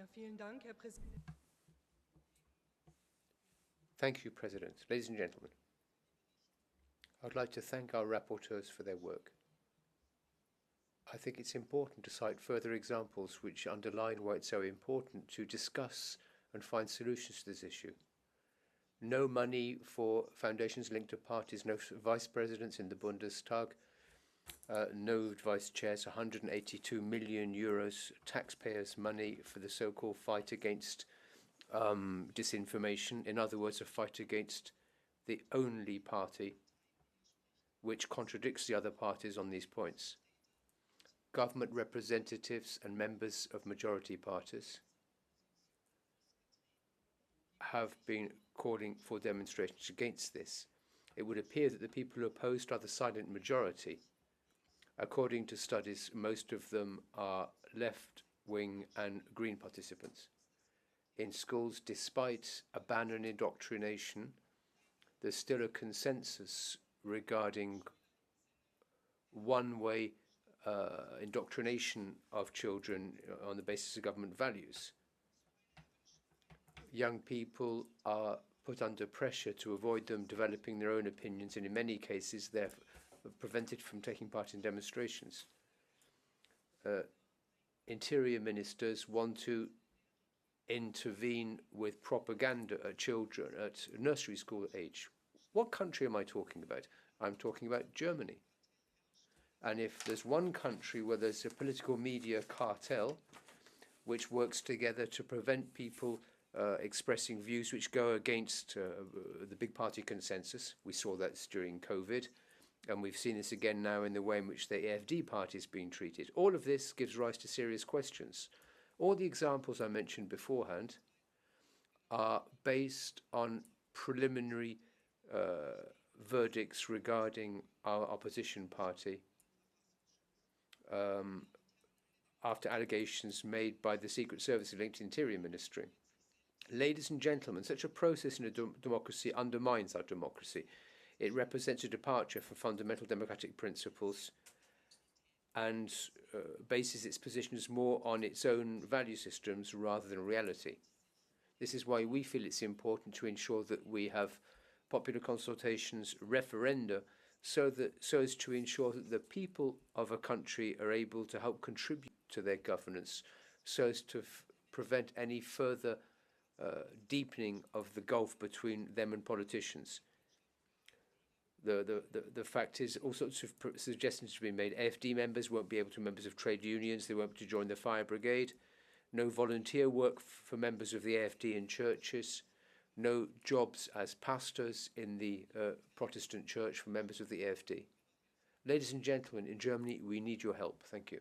Ja, vielen Dank, Herr Präsident. Thank you, President. Ladies and gentlemen, I'd like to thank our rapporteurs for their work. I think it's important to cite further examples which underline why it's so important to discuss and find solutions to this issue. No money for foundations linked to parties, no vice presidents in the Bundestag, no vice chairs, 182 million euros taxpayers' money for the so-called fight against disinformation. In other words, a fight against the only party which contradicts the other parties on these points. Government representatives and members of majority parties have been calling for demonstrations against this. It would appear that the people who opposed are the silent majority. According to studies, most of them are left-wing and Green participants. In schools, despite a ban on indoctrination, there's still a consensus regarding one-way indoctrination of children on the basis of government values. Young people are put under pressure to avoid them developing their own opinions, and in many cases they're prevented from taking part in demonstrations. Interior ministers want to intervene with propaganda at children at nursery school age. What country am I talking about? I'm talking about Germany. And if there's one country where there's a political media cartel which works together to prevent people expressing views which go against the big party consensus, we saw that during COVID, and we've seen this again now in the way in which the AfD party is being treated. All of this gives rise to serious questions. All the examples I mentioned beforehand are based on preliminary verdicts regarding our opposition party after allegations made by the Secret Service linked to the Interior Ministry. Ladies and gentlemen, such a process in a democracy undermines our democracy. It represents a departure from fundamental democratic principles and bases its positions more on its own value systems rather than reality. This is why we feel it's important to ensure that we have popular consultations, referenda, so as to ensure that the people of a country are able to help contribute to their governance, so as to prevent any further deepening of the gulf between them and politicians. The fact is, all sorts of suggestions have been made. AfD members won't be able to be members of trade unions, they won't be able to join the fire brigade, no volunteer work for members of the AfD in churches, no jobs as pastors in the Protestant church for members of the AfD. Ladies and gentlemen, in Germany, we need your help. Thank you.